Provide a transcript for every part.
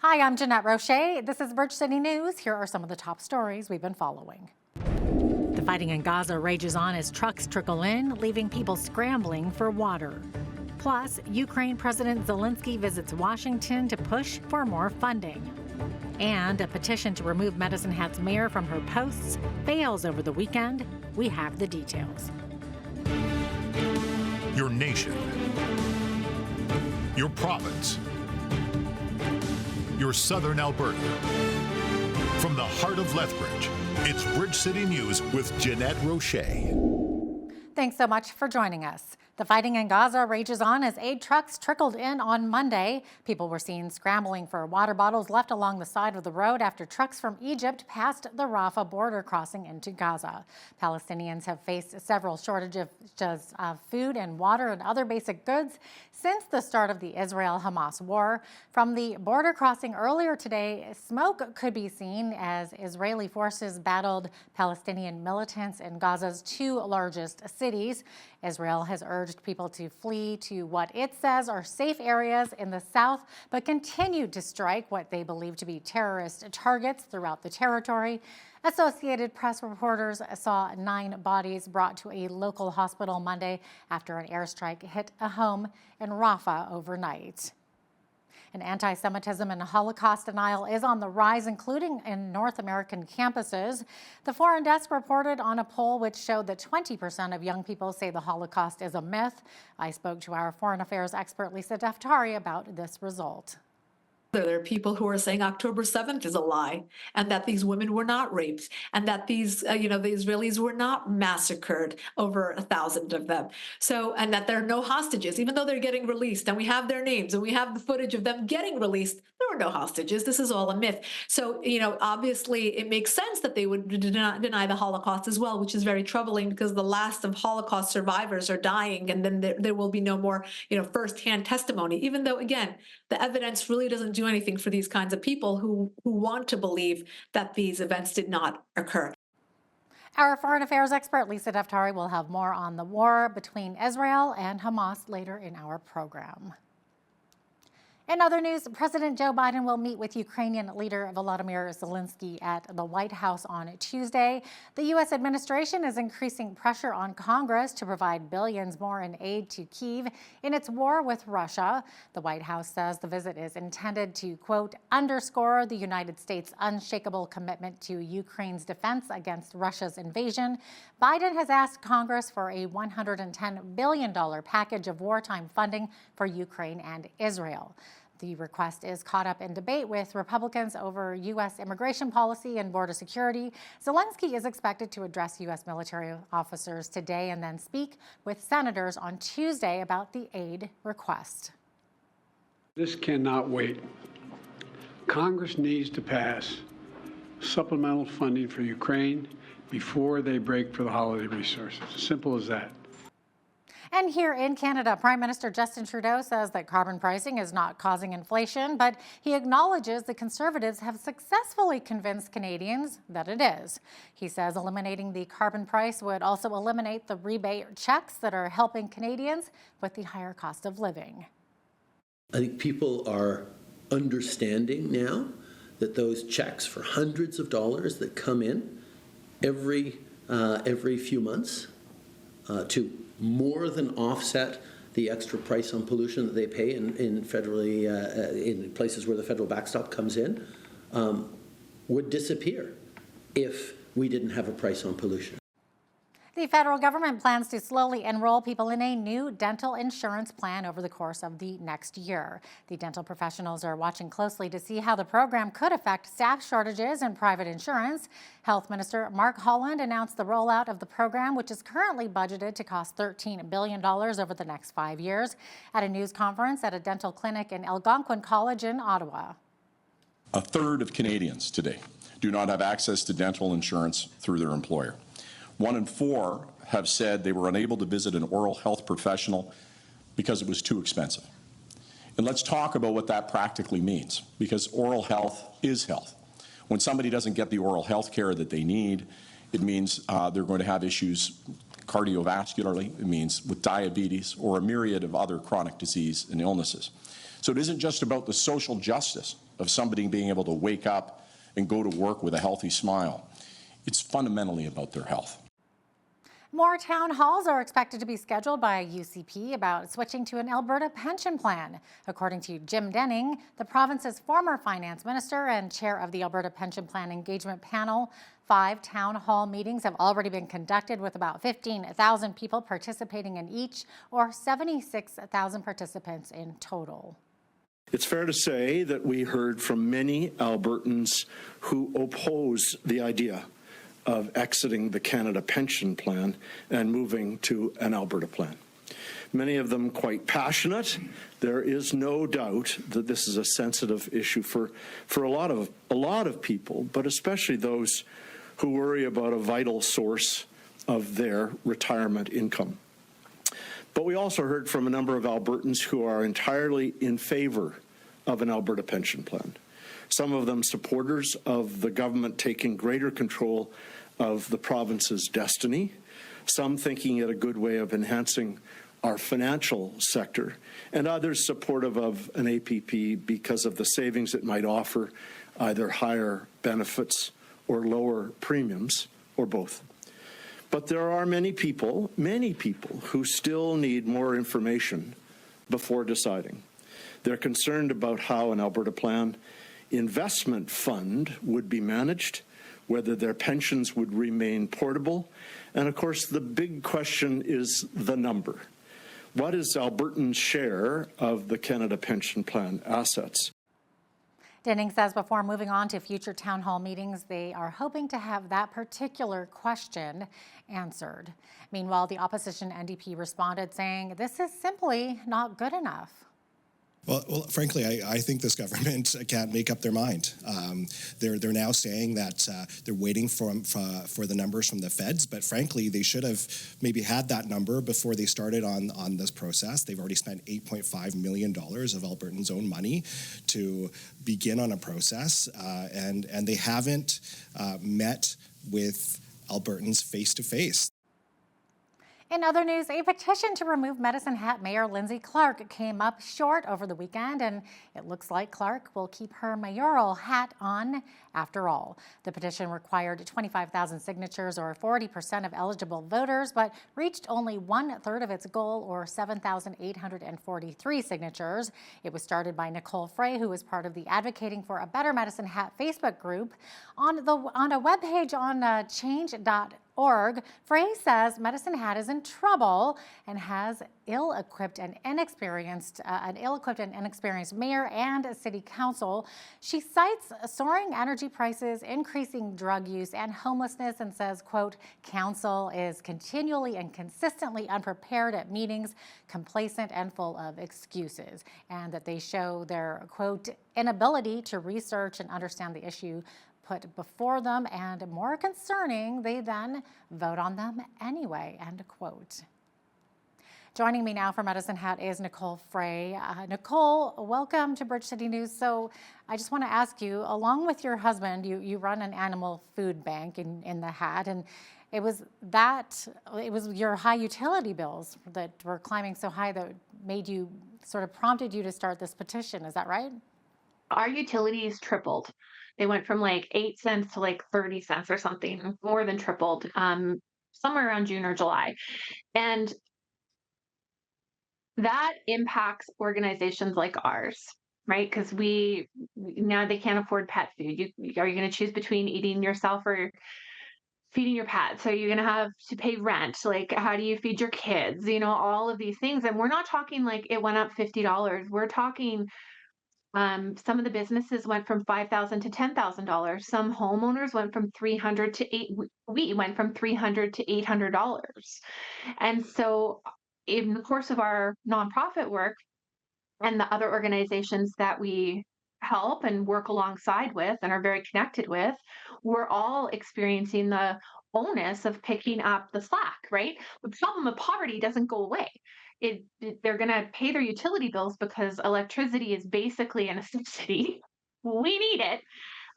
Hi, I'm Jeanette Roche. This is Bridge City News. Here are some of the top stories we've been following. The fighting in Gaza rages on as trucks trickle in, leaving people scrambling for water. Plus, Ukraine President Zelensky visits Washington to push for more funding. And a petition to remove Medicine Hat's mayor from her posts fails over the weekend. We have the details. Your nation, your province, your southern Alberta. From the heart of Lethbridge, it's Bridge City News with Jeanette Roche. Thanks so much for joining us. The fighting in Gaza rages on as aid trucks trickled in on Monday. People were seen scrambling for water bottles left along the side of the road after trucks from Egypt passed the Rafah border crossing into Gaza. Palestinians have faced several shortages of food and water and other basic goods since the start of the Israel-Hamas war. From the border crossing earlier today, smoke could be seen as Israeli forces battled Palestinian militants in Gaza's two largest cities. Israel has urged people to flee to what it says are safe areas in the south, but continued to strike what they believe to be terrorist targets throughout the territory. Associated Press reporters saw 9 bodies brought to a local hospital Monday after an airstrike hit a home in Rafah overnight. And anti-Semitism and Holocaust denial is on the rise, including in North American campuses. The Foreign Desk reported on a poll which showed that 20% of young people say the Holocaust is a myth. I spoke to our foreign affairs expert, Lisa Daftari, about this result. There are people who are saying October 7th is a lie, and that these women were not raped, and that these, the Israelis were not massacred, over 1,000 of them. So, and that there are no hostages, even though they're getting released, and we have their names, and we have the footage of them getting released. There were no hostages. This is all a myth. So, obviously it makes sense that they would deny the Holocaust as well, which is very troubling because the last of Holocaust survivors are dying, and then there will be no more, firsthand testimony, even though, again, the evidence really doesn't do anything for these kinds of people who want to believe that these events did not occur. Our foreign affairs expert, Lisa Daftari, will have more on the war between Israel and Hamas later in our program. In other news, President Joe Biden will meet with Ukrainian leader Volodymyr Zelensky at the White House on Tuesday. The U.S. administration is increasing pressure on Congress to provide billions more in aid to Kyiv in its war with Russia. The White House says the visit is intended to, quote, underscore the United States' unshakable commitment to Ukraine's defense against Russia's invasion. Biden has asked Congress for a $110 billion package of wartime funding for Ukraine and Israel. The request is caught up in debate with Republicans over U.S. immigration policy and border security. Zelensky is expected to address U.S. military officers today and then speak with senators on Tuesday about the aid request. This cannot wait. Congress needs to pass supplemental funding for Ukraine before they break for the holiday resources. Simple as that. And here in Canada, Prime Minister Justin Trudeau says that carbon pricing is not causing inflation, but he acknowledges the Conservatives have successfully convinced Canadians that it is. He says eliminating the carbon price would also eliminate the rebate checks that are helping Canadians with the higher cost of living. I think people are understanding now that those checks for hundreds of dollars that come in every few months to more than offset the extra price on pollution that they pay in places where the federal backstop comes in, would disappear if we didn't have a price on pollution. The federal government plans to slowly enroll people in a new dental insurance plan over the course of the next year. The dental professionals are watching closely to see how the program could affect staff shortages in private insurance. Health Minister Mark Holland announced the rollout of the program, which is currently budgeted to cost $13 billion over the next 5 years, at a news conference at a dental clinic in Algonquin College in Ottawa. A third of Canadians today do not have access to dental insurance through their employer. 1 in 4 have said they were unable to visit an oral health professional because it was too expensive. And let's talk about what that practically means, because oral health is health. When somebody doesn't get the oral health care that they need, it means they're going to have issues cardiovascularly, it means with diabetes or a myriad of other chronic disease and illnesses. So it isn't just about the social justice of somebody being able to wake up and go to work with a healthy smile. It's fundamentally about their health. More town halls are expected to be scheduled by UCP about switching to an Alberta pension plan. According to Jim Denning, the province's former finance minister and chair of the Alberta Pension Plan Engagement Panel, 5 town hall meetings have already been conducted with about 15,000 people participating in each, or 76,000 participants in total. It's fair to say that we heard from many Albertans who oppose the idea of exiting the Canada Pension Plan and moving to an Alberta plan. Many of them quite passionate. There is no doubt that this is a sensitive issue for a lot of people, but especially those who worry about a vital source of their retirement income. But we also heard from a number of Albertans who are entirely in favor of an Alberta pension plan. Some of them supporters of the government taking greater control of the province's destiny, some thinking it a good way of enhancing our financial sector, and others supportive of an APP because of the savings it might offer, either higher benefits or lower premiums, or both. But there are many people who still need more information before deciding. They're concerned about how an Alberta plan investment fund would be managed, whether their pensions would remain portable, and of course the big question is the number. What is Albertans' share of the Canada Pension Plan assets? Denning says before moving on to future town hall meetings, they are hoping to have that particular question answered. Meanwhile, the opposition NDP responded saying this is simply not good enough. Well, frankly, I think this government can't make up their mind. They're now saying that they're waiting for the numbers from the feds, but frankly, they should have maybe had that number before they started on this process. They've already spent $8.5 million of Albertans' own money to begin on a process, and they haven't met with Albertans face to face. In other news, a petition to remove Medicine Hat Mayor Lindsay Clark came up short over the weekend, and it looks like Clark will keep her mayoral hat on after all. The petition required 25,000 signatures, or 40% of eligible voters, but reached only 1/3 of its goal, or 7,843 signatures. It was started by Nicole Frey, who is part of the Advocating for a Better Medicine Hat Facebook group. On a webpage on change.org, Frey says Medicine Hat is in trouble and has ill-equipped and inexperienced mayor and city council. She cites soaring energy prices, increasing drug use, and homelessness, and says, quote, council is continually and consistently unprepared at meetings, complacent and full of excuses, and that they show their, quote, inability to research and understand the issue put before them, and more concerning, they then vote on them anyway, end quote. Joining me now for Medicine Hat is Nicole Frey. Nicole, welcome to Bridge City News. So I just want to ask you, along with your husband, you run an animal food bank in the Hat, and it was your high utility bills that were climbing so high that prompted you to start this petition. Is that right? Our utilities tripled. They went from like 8 cents to like 30 cents or something, more than tripled, somewhere around June or July. And that impacts organizations like ours, right? Because now they can't afford pet food. Are you going to choose between eating yourself or feeding your pet? So you're going to have to pay rent. Like, how do you feed your kids? All of these things. And we're not talking like it went up $50. We're talking some of the businesses went from $5,000 to $10,000. Some homeowners went from $300 to we went from $300 to $800. And so in the course of our nonprofit work and the other organizations that we help and work alongside with and are very connected with, we're all experiencing the onus of picking up the slack, right? The problem of poverty doesn't go away. They're going to pay their utility bills because electricity is basically a necessity. We need it.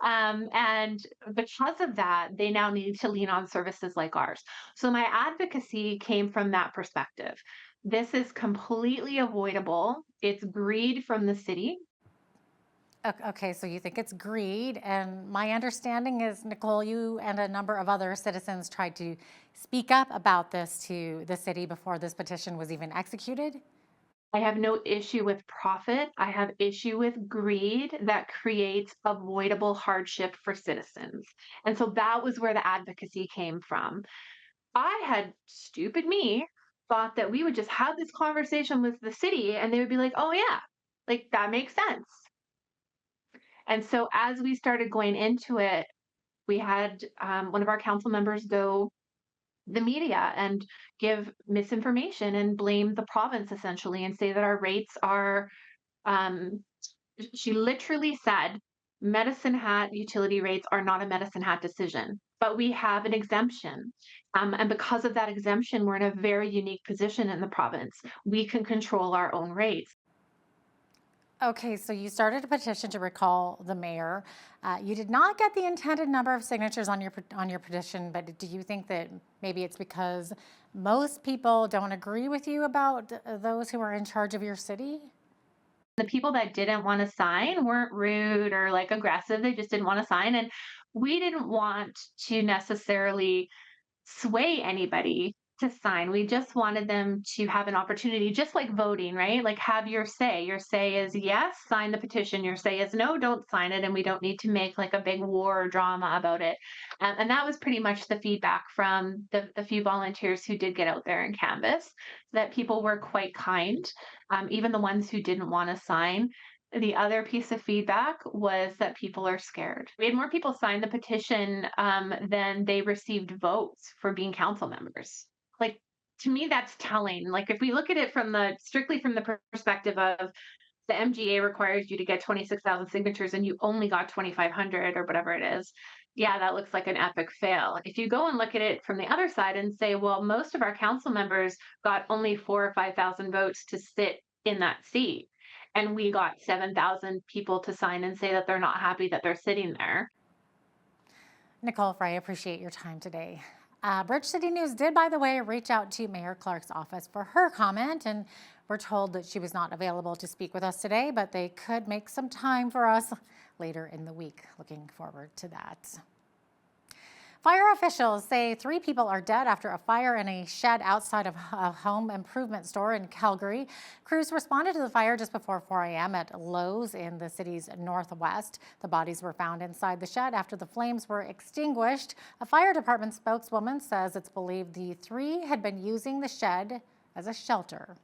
And because of that, they now need to lean on services like ours. So my advocacy came from that perspective. This is completely avoidable. It's greed from the city. Okay, so you think it's greed, and my understanding is, Nicole, you and a number of other citizens tried to speak up about this to the city before this petition was even executed? I have no issue with profit. I have issue with greed that creates avoidable hardship for citizens. And so that was where the advocacy came from. I had, stupid me, thought that we would just have this conversation with the city and they would be like, oh, yeah, like that makes sense. And so as we started going into it, we had one of our council members go the media and give misinformation and blame the province essentially and say that our rates are um, she literally said medicine hat utility rates are not a medicine hat decision, but we have an exemption. And because of that exemption, we're in a very unique position in the province. We can control our own rates. Okay, so you started a petition to recall the mayor. You did not get the intended number of signatures on your petition, but do you think that maybe it's because most people don't agree with you about those who are in charge of your city? The people that didn't want to sign weren't rude or like aggressive. They just didn't want to sign. And we didn't want to necessarily sway anybody to sign. We just wanted them to have an opportunity, just like voting, right? Like have your say. Your say is yes, sign the petition. Your say is no, don't sign it. And we don't need to make like a big war or drama about it. And that was pretty much the feedback from the few volunteers who did get out there and canvass, that people were quite kind, even the ones who didn't want to sign. The other piece of feedback was that people are scared. We had more people sign the petition than they received votes for being council members. Like, to me, that's telling. Like, if we look at it from strictly from the perspective of the MGA requires you to get 26,000 signatures and you only got 2,500 or whatever it is, yeah, that looks like an epic fail. If you go and look at it from the other side and say, well, most of our council members got only 4,000 or 5,000 votes to sit in that seat, and we got 7,000 people to sign and say that they're not happy that they're sitting there. Nicole Frey, I appreciate your time today. Bridge City News did, by the way, reach out to Mayor Clark's office for her comment, and we're told that she was not available to speak with us today, but they could make some time for us later in the week. Looking forward to that. Fire officials say 3 people are dead after a fire in a shed outside of a home improvement store in Calgary. Crews responded to the fire just before 4 a.m. at Lowe's in the city's northwest. The bodies were found inside the shed after the flames were extinguished. A fire department spokeswoman says it's believed the 3 had been using the shed as a shelter.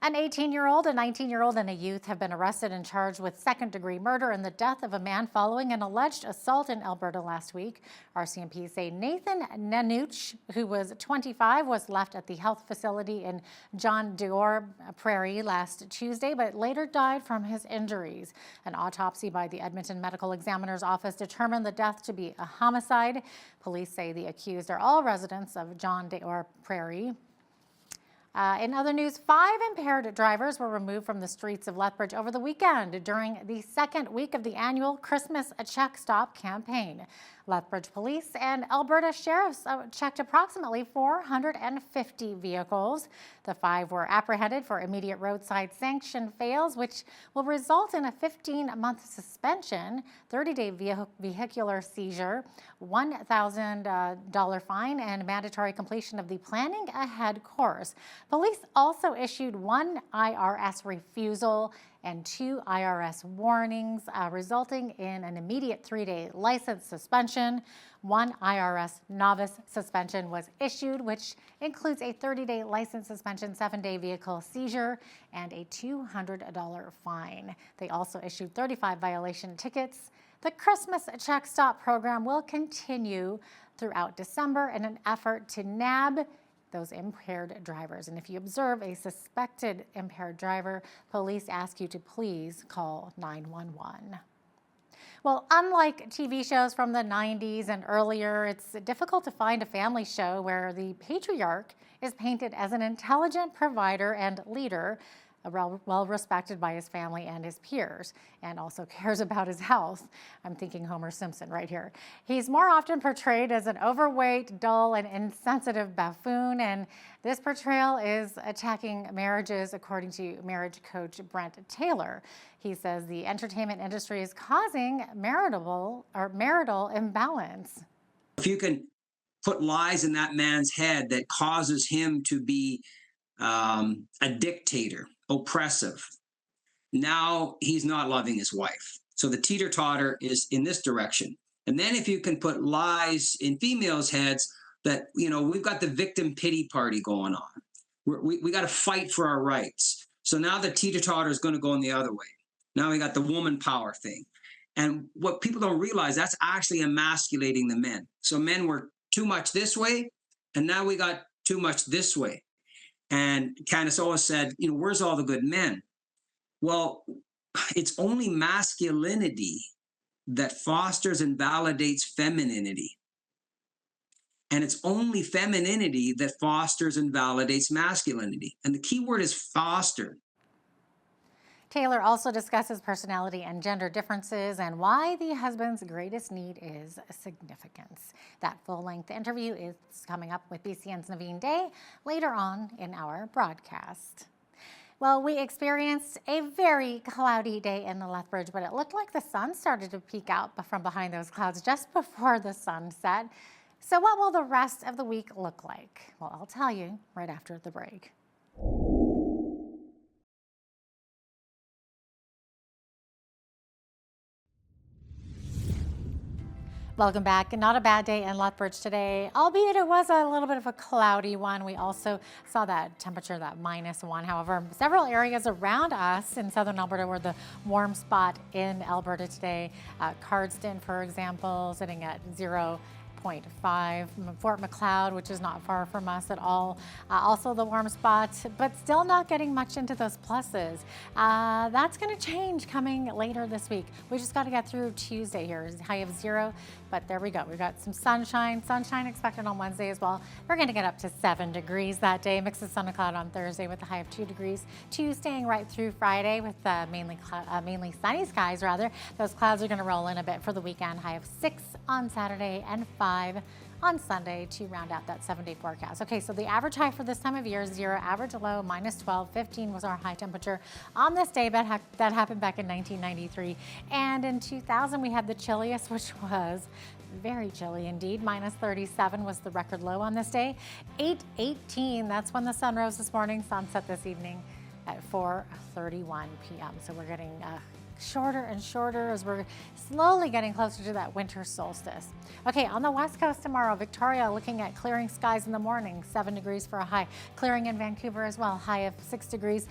An 18-year-old, a 19-year-old, and a youth have been arrested and charged with second-degree murder in the death of a man following an alleged assault in Alberta last week. RCMP say Nathan Nanuch, who was 25, was left at the health facility in John Deore Prairie last Tuesday, but later died from his injuries. An autopsy by the Edmonton Medical Examiner's Office determined the death to be a homicide. Police say the accused are all residents of John Deore Prairie. In other news, 5 impaired drivers were removed from the streets of Lethbridge over the weekend during the second week of the annual Christmas Check Stop campaign. Lethbridge Police and Alberta Sheriffs checked approximately 450 vehicles. The 5 were apprehended for immediate roadside sanction fails, which will result in a 15-month suspension, 30-day vehicular seizure, $1,000 fine, and mandatory completion of the Planning Ahead course. Police also issued 1 IRS refusal and 2 IRS warnings, resulting in an immediate 3-day license suspension. 1 IRS novice suspension was issued, which includes a 30-day license suspension, 7-day vehicle seizure, and a $200 fine. They also issued 35 violation tickets. The Christmas Check Stop program will continue throughout December in an effort to nab those impaired drivers. And if you observe a suspected impaired driver, police ask you to please call 911. Well, unlike TV shows from the 90s and earlier, it's difficult to find a family show where the patriarch is painted as an intelligent provider and leader. well respected by his family and his peers, and also cares about his health. I'm thinking Homer Simpson right here. He's more often portrayed as an overweight, dull, and insensitive buffoon, and this portrayal is attacking marriages, according to marriage coach Brent Taylor. He says the entertainment industry is causing marital imbalance. If you can put lies in that man's head that causes him to be a dictator, oppressive, now he's not loving his wife. So the teeter-totter is in this direction. And then if you can put lies in females' heads that, we've got the victim pity party going on. We got to fight for our rights. So now the teeter-totter is going to go in the other way. Now we got the woman power thing. And what people don't realize, that's actually emasculating the men. So men were too much this way, and now we got too much this way. And Candace always said, where's all the good men? Well, it's only masculinity that fosters and validates femininity. And it's only femininity that fosters and validates masculinity. And the key word is fostered. Taylor also discusses personality and gender differences and why the husband's greatest need is significance. That full-length interview is coming up with BCN's Naveen Day later on in our broadcast. Well, we experienced a very cloudy day in the Lethbridge, but it looked like the sun started to peek out from behind those clouds just before the sun set. So what will the rest of the week look like? Well, I'll tell you right after the break. Welcome back. Not a bad day in Lethbridge today, albeit it was a little bit of a cloudy one. We also saw that temperature, that -1. However, several areas around us in southern Alberta were the warm spot in Alberta today. Cardston, for example, sitting at 0.5. Fort Macleod, which is not far from us at all, also the warm spot, but still not getting much into those pluses. That's going to change coming later this week. We just got to get through Tuesday here, high of 0, but there we go. We've got some sunshine expected on Wednesday as well. We're going to get up to 7 degrees that day, mix of sun and cloud on Thursday with a high of 2 degrees. 2 staying right through Friday with mainly sunny skies rather. Those clouds are going to roll in a bit for the weekend, high of 6 on Saturday and 5 on Sunday to round out that 7-day forecast. Okay, so the average high for this time of year is 0, average low -12, 15 was our high temperature on this day, but that happened back in 1993. And in 2000, we had the chilliest, which was very chilly indeed. -37 was the record low on this day. 8:18, that's when the sun rose this morning, sunset this evening at 4:31 p.m. So we're getting shorter and shorter as we're slowly getting closer to that winter solstice. Okay, on the west coast tomorrow, Victoria looking at clearing skies in the morning, 7 degrees for a high. Clearing in Vancouver as well, high of 6 degrees.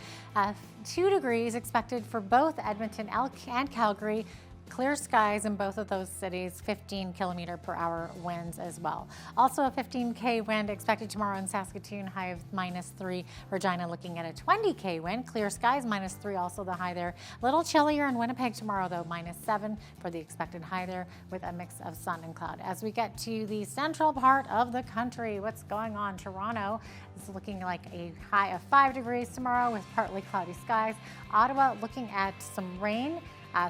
2 degrees expected for both Edmonton and Calgary. Clear skies in both of those cities, 15km/h winds as well. Also a 15K wind expected tomorrow in Saskatoon, high of -3. Regina looking at a 20K wind. Clear skies, -3 also the high there. A little chillier in Winnipeg tomorrow though, -7 for the expected high there with a mix of sun and cloud. As we get to the central part of the country, what's going on? Toronto is looking like a high of 5 degrees tomorrow with partly cloudy skies. Ottawa looking at some rain.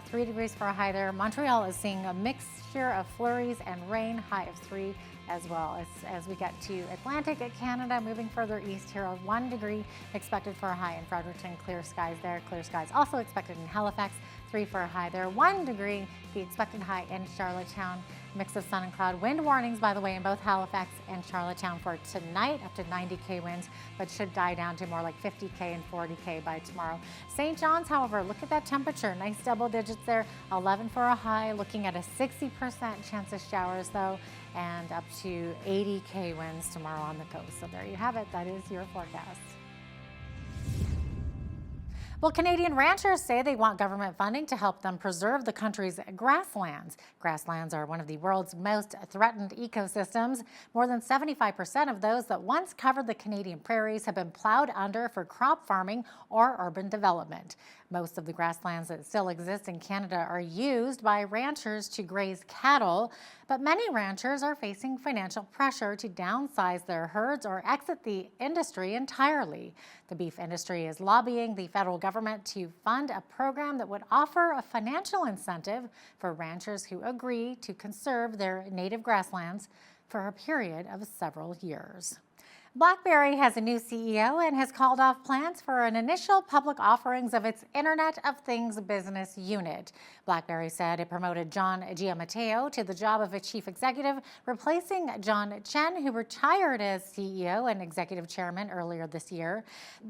3 degrees for a high there. Montreal is seeing a mixture of flurries and rain, high of 3 as well. As we get to Atlantic Canada, moving further east here, 1 degree expected for a high in Fredericton. Clear skies there. Clear skies also expected in Halifax, 3 for a high there. 1 degree, the expected high in Charlottetown. Mix of sun and cloud. Wind warnings, by the way, in both Halifax and Charlottetown for tonight, up to 90K winds, but should die down to more like 50K and 40K by tomorrow. St. John's, however, look at that temperature. Nice double digits there. 11 for a high, looking at a 60% chance of showers, though, and up to 80K winds tomorrow on the coast. So there you have it. That is your forecast. Well, Canadian ranchers say they want government funding to help them preserve the country's grasslands. Grasslands are one of the world's most threatened ecosystems. More than 75% of those that once covered the Canadian prairies have been plowed under for crop farming or urban development. Most of the grasslands that still exist in Canada are used by ranchers to graze cattle, but many ranchers are facing financial pressure to downsize their herds or exit the industry entirely. The beef industry is lobbying the federal government to fund a program that would offer a financial incentive for ranchers who agree to conserve their native grasslands for a period of several years. BlackBerry has a new CEO and has called off plans for an initial public offerings of its Internet of Things business unit. BlackBerry said it promoted John Giammatteo to the job of its chief executive, replacing John Chen, who retired as CEO and executive chairman earlier this year.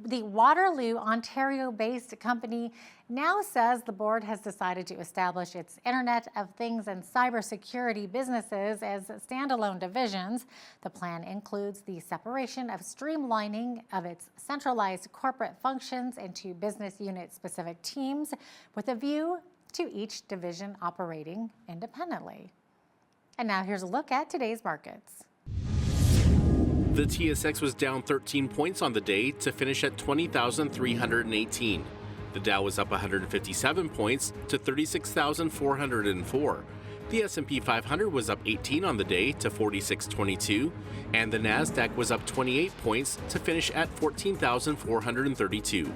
The Waterloo, Ontario-based company now says the board has decided to establish its Internet of Things and cybersecurity businesses as standalone divisions. The plan includes the separation of streamlining of its centralized corporate functions into business unit-specific teams with a view to each division operating independently. And now here's a look at today's markets. The TSX was down 13 points on the day to finish at 20,318. The Dow was up 157 points to 36,404. The S&P 500 was up 18 on the day to 4622, and the Nasdaq was up 28 points to finish at 14,432.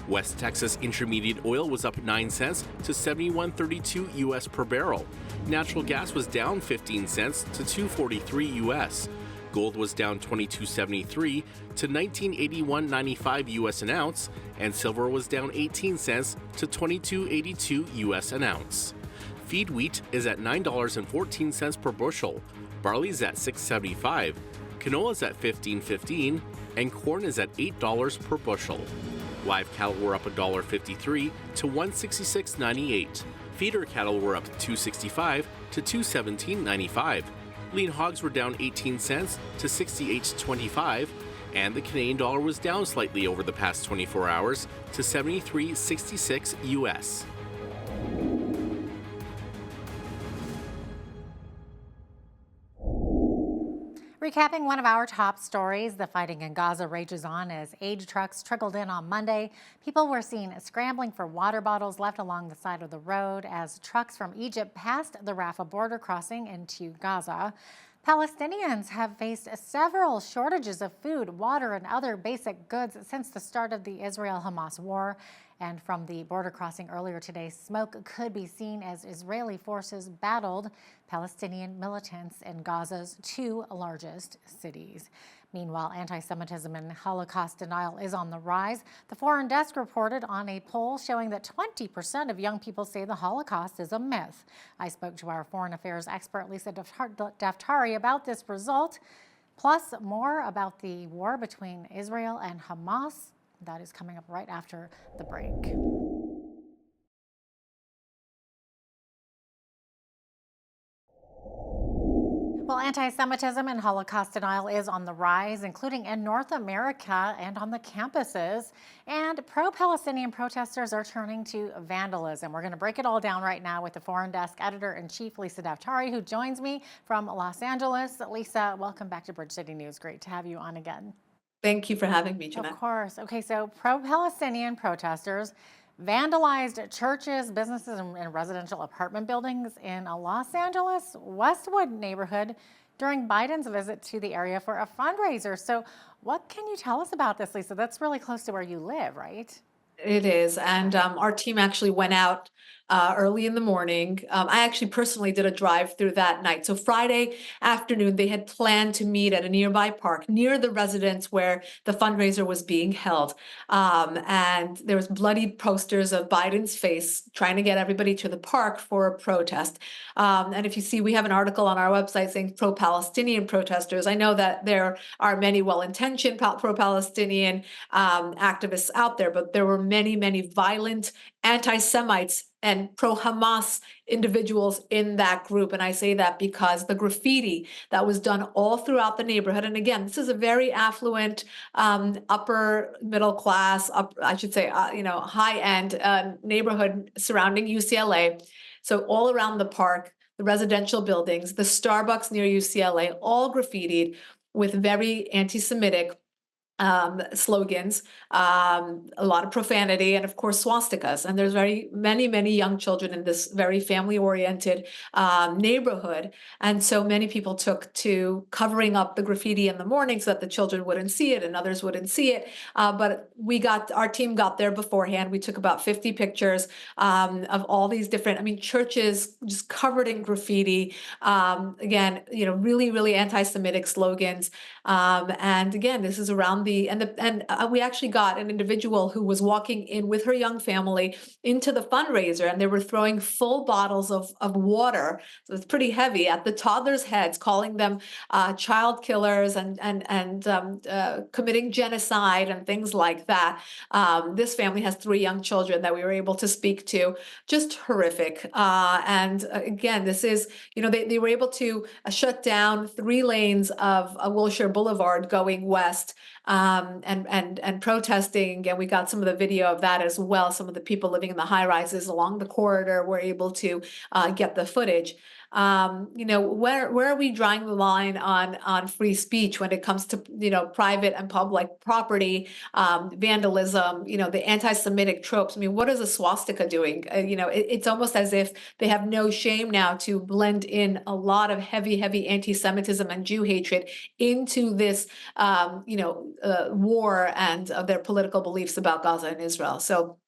West Texas Intermediate Oil was up 9 cents to 71.32 US per barrel. Natural gas was down 15 cents to 2.43 US. Gold was down 22.73 to 1981.95 US an ounce, and silver was down 18 cents to 22.82 US an ounce. Feed wheat is at $9.14 per bushel, barley's at $6.75, canola's at $15.15, and corn is at $8 per bushel. Live cattle were up $1.53 to $166.98. Feeder cattle were up $2.65 to $217.95. Lean hogs were down 18 cents to 68.25, and the Canadian dollar was down slightly over the past 24 hours to 73.66 US. Recapping one of our top stories, the fighting in Gaza rages on as aid trucks trickled in on Monday. People were seen scrambling for water bottles left along the side of the road as trucks from Egypt passed the Rafah border crossing into Gaza. Palestinians have faced several shortages of food, water, and other basic goods since the start of the Israel-Hamas war. And from the border crossing earlier today, smoke could be seen as Israeli forces battled Palestinian militants in Gaza's two largest cities. Meanwhile, anti-Semitism and Holocaust denial is on the rise. The Foreign Desk reported on a poll showing that 20% of young people say the Holocaust is a myth. I spoke to our foreign affairs expert, Lisa Daftari, about this result, plus more about the war between Israel and Hamas. That is coming up right after the break. Well, anti-Semitism and Holocaust denial is on the rise, including in North America and on the campuses. And pro-Palestinian protesters are turning to vandalism. We're going to break it all down right now with the Foreign Desk Editor-in-Chief, Lisa Daftari, who joins me from Los Angeles. Lisa, welcome back to Bridge City News. Great to have you on again. Thank you for having me, Jeanette. Of course. Okay, so pro-Palestinian protesters vandalized churches, businesses, and residential apartment buildings in a Los Angeles Westwood neighborhood during Biden's visit to the area for a fundraiser. So what can you tell us about this, Lisa? That's really close to where you live, right? It is. And our team actually went out early in the morning. I actually personally did a drive through that night. So Friday afternoon, they had planned to meet at a nearby park near the residence where the fundraiser was being held. And there was bloodied posters of Biden's face trying to get everybody to the park for a protest. And if you see, we have an article on our website saying pro-Palestinian protesters. I know that there are many well-intentioned pro-Palestinian activists out there, but there were many, many violent anti-Semites and pro-Hamas individuals in that group. And I say that because the graffiti that was done all throughout the neighborhood, and again, this is a very affluent, upper middle class, high-end neighborhood surrounding UCLA. So all around the park, the residential buildings, the Starbucks near UCLA, all graffitied with very anti-Semitic slogans, a lot of profanity, and of course swastikas. And there's many young children in this very family-oriented neighborhood, and so many people took to covering up the graffiti in the morning so that the children wouldn't see it and others wouldn't see it. But our team got there beforehand. We took about 50 pictures of all these different, churches just covered in graffiti. Again, really anti-Semitic slogans. And again, this is around we actually got an individual who was walking in with her young family into the fundraiser, and they were throwing full bottles of water, so it's pretty heavy, at the toddlers' heads, calling them child killers and committing genocide and things like that. This family has 3 young children that we were able to speak to. Just horrific. And again, this is, they were able to shut down 3 lanes of Wilshire Boulevard going west, and protesting. Again, we got some of the video of that as well. Some of the people living in the high rises along the corridor were able to get the footage. Where are we drawing the line on free speech when it comes to private and public property, vandalism, the anti-Semitic tropes? What is a swastika doing? It's almost as if they have no shame now to blend in a lot of heavy anti-Semitism and Jew hatred into this war and their political beliefs about Gaza and Israel. So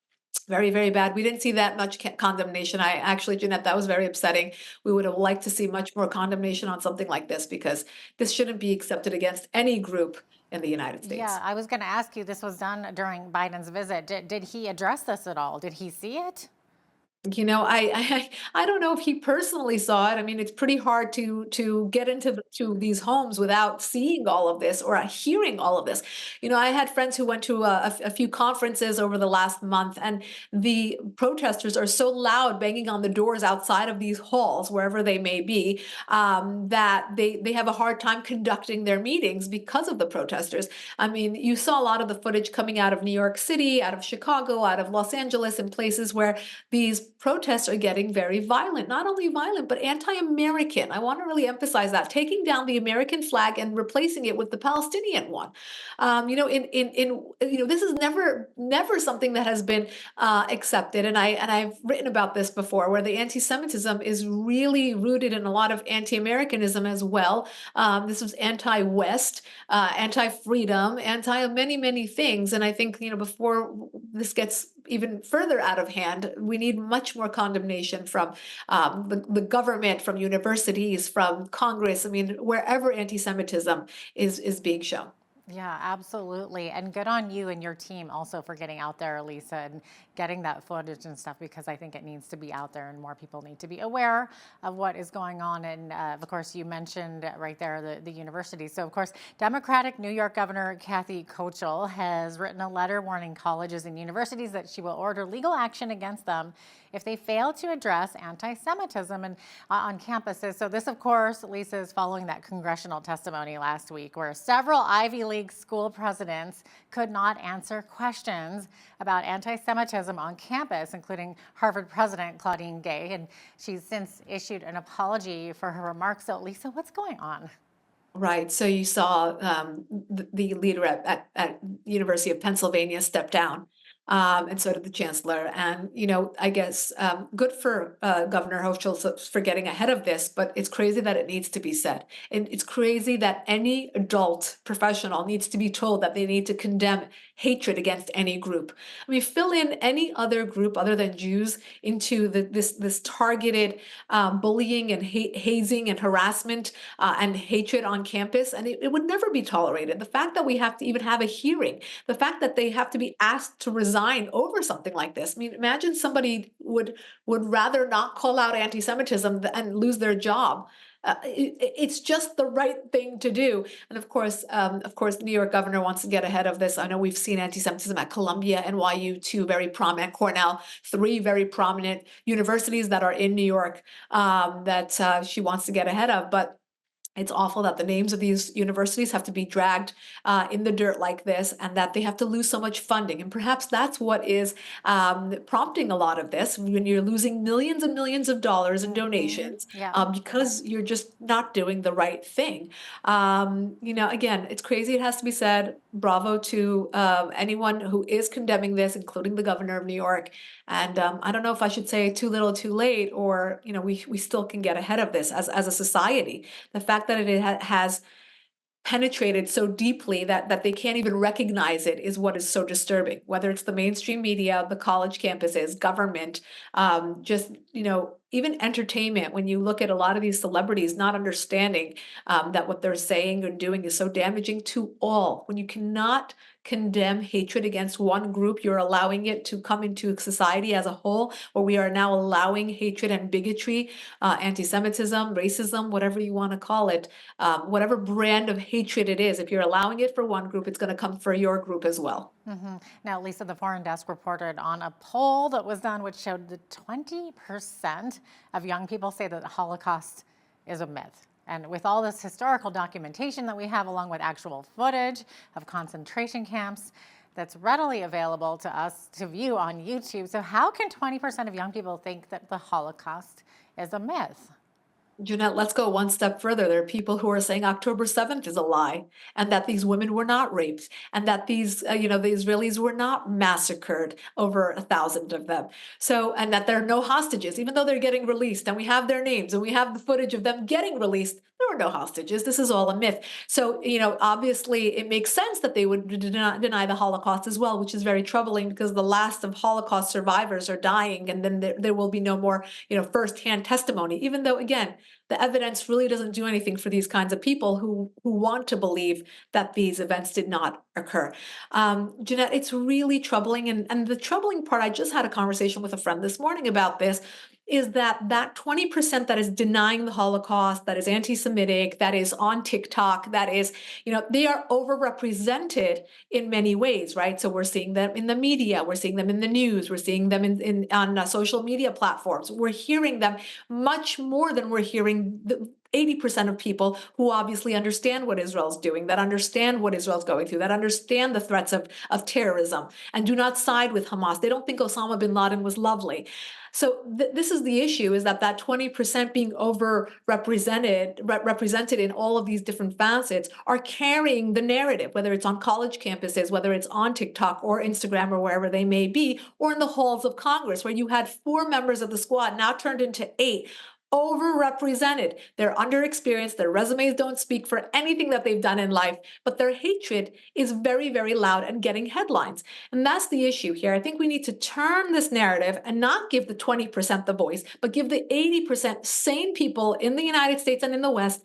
very bad. We didn't see that much condemnation. Jeanette, that was very upsetting. We would have liked to see much more condemnation on something like this, because this shouldn't be accepted against any group in the United States. Yeah, I was going to ask you, this was done during Biden's visit. Did he address this at all? Did he see it? I don't know if he personally saw it. It's pretty hard to get into these homes without seeing all of this or hearing all of this. I had friends who went to a few conferences over the last month, and the protesters are so loud, banging on the doors outside of these halls, wherever they may be, that they have a hard time conducting their meetings because of the protesters. You saw a lot of the footage coming out of New York City, out of Chicago, out of Los Angeles, and places where these protests are getting very violent. Not only violent, but anti-American. I want to really emphasize that, taking down the American flag and replacing it with the Palestinian one. This is never something that has been accepted. And I've written about this before, where the anti-Semitism is really rooted in a lot of anti-Americanism as well. This was anti-West, anti-freedom, many things. And I think, before this gets even further out of hand, we need much more condemnation from the government, from universities, from Congress. Wherever anti-Semitism is being shown. Yeah, absolutely. And good on you and your team also for getting out there, Lisa, and getting that footage and stuff, because I think it needs to be out there and more people need to be aware of what is going on. And of course, you mentioned right there the university. So of course, Democratic New York Governor Kathy Hochul has written a letter warning colleges and universities that she will order legal action against them if they fail to address anti-Semitism on campuses. So this, of course, Lisa, is following that congressional testimony last week where several Ivy League school presidents could not answer questions about anti-Semitism on campus, including Harvard President Claudine Gay. And she's since issued an apology for her remarks. So Lisa, what's going on? Right. So you saw the leader at University of Pennsylvania step down. And so did the chancellor. And, I guess good for Governor Hochul for getting ahead of this, but it's crazy that it needs to be said. And it's crazy that any adult professional needs to be told that they need to condemn hatred against any group. Fill in any other group other than Jews into this targeted bullying and hazing and harassment and hatred on campus, and it would never be tolerated. The fact that we have to even have a hearing, the fact that they have to be asked to resign over something like this. Imagine somebody would rather not call out anti-Semitism and lose their job. It's just the right thing to do. And of course, New York governor wants to get ahead of this. I know we've seen anti-Semitism at Columbia, NYU, 2 very prominent, Cornell, 3 very prominent universities that are in New York that she wants to get ahead of. But It's awful that the names of these universities have to be dragged in the dirt like this, and that they have to lose so much funding. And perhaps that's what is prompting a lot of this, when you're losing millions and millions of dollars in donations Yeah. because you're just not doing the right thing. Again, it's crazy. It has to be said. Bravo to anyone who is condemning this, including the governor of New York. And I don't know if I should say too little, too late, or we still can get ahead of this as a society. The fact that it has penetrated so deeply that they can't even recognize it is what is so disturbing. Whether it's the mainstream media, the college campuses, government, even entertainment. When you look at a lot of these celebrities not understanding that what they're saying or doing is so damaging to all. When you cannot condemn hatred against one group, you're allowing it to come into society as a whole, where we are now allowing hatred and bigotry, anti-Semitism, racism, whatever you want to call it, whatever brand of hatred it is. If you're allowing it for one group, it's going to come for your group as well. Now, Lisa, the Foreign Desk reported on a poll that was done, which showed that 20% of young people say that the Holocaust is a myth. And with all this historical documentation that we have, along with actual footage of concentration camps that's readily available to us to view on YouTube, so how can 20% of young people think that the Holocaust is a myth? Jeanette, let's go one step further. There are people who are saying October 7th is a lie, and that these women were not raped, and that the Israelis were not massacred, over 1,000 of them. So, and that there are no hostages, even though they're getting released, and we have their names, and we have the footage of them getting released. There were no hostages. This is all a myth. So, obviously it makes sense that they would deny the Holocaust as well, which is very troubling, because the last of Holocaust survivors are dying, and then there will be no more, firsthand testimony, even though, again, the evidence really doesn't do anything for these kinds of people who want to believe that these events did not occur. Jeanette, it's really troubling. And the troubling part, I just had a conversation with a friend this morning about this, is that 20% that is denying the Holocaust, that is anti-Semitic, that is on TikTok, that is, they are overrepresented in many ways, right? So we're seeing them in the media, we're seeing them in the news, we're seeing them on social media platforms. We're hearing them much more than we're hearing the 80% of people who obviously understand what Israel's doing, that understand what Israel's going through, that understand the threats of terrorism, and do not side with Hamas. They don't think Osama bin Laden was lovely. So this is the issue, is that 20% being represented in all of these different facets are carrying the narrative, whether it's on college campuses, whether it's on TikTok or Instagram or wherever they may be, or in the halls of Congress, where you had 4 members of the squad now turned into 8. Overrepresented. They're underexperienced. Their resumes don't speak for anything that they've done in life, but their hatred is very, very loud and getting headlines. And that's the issue here. I think we need to turn this narrative and not give the 20% the voice, but give the 80% sane people in the United States and in the West,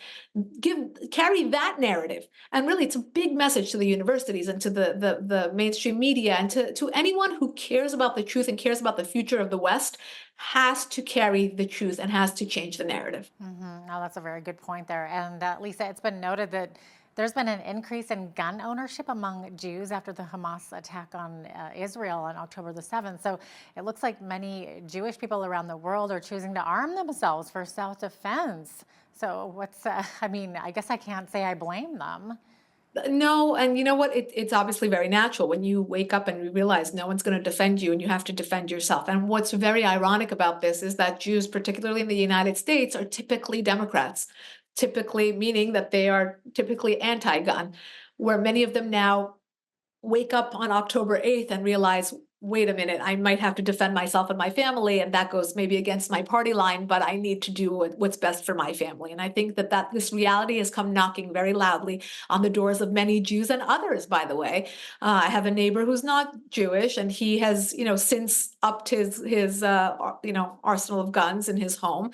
carry that narrative. And really, it's a big message to the universities and to the mainstream media, and to anyone who cares about the truth and cares about the future of the West, has to carry the truth and has to change the narrative. No, that's a very good point there. And Lisa, it's been noted that there's been an increase in gun ownership among Jews after the Hamas attack on Israel on October the 7th. So it looks like many Jewish people around the world are choosing to arm themselves for self-defense. So I guess I can't say I blame them. No, and you know what? It's obviously very natural when you wake up and you realize no one's going to defend you and you have to defend yourself. And what's very ironic about this is that Jews, particularly in the United States, are typically Democrats, typically meaning that they are typically anti-gun, where many of them now wake up on October 8th and realize, wait a minute, I might have to defend myself and my family, and that goes maybe against my party line, but I need to do what's best for my family. And I think that this reality has come knocking very loudly on the doors of many Jews and others, by the way. I have a neighbor who's not Jewish, and he has, since upped his arsenal of guns in his home.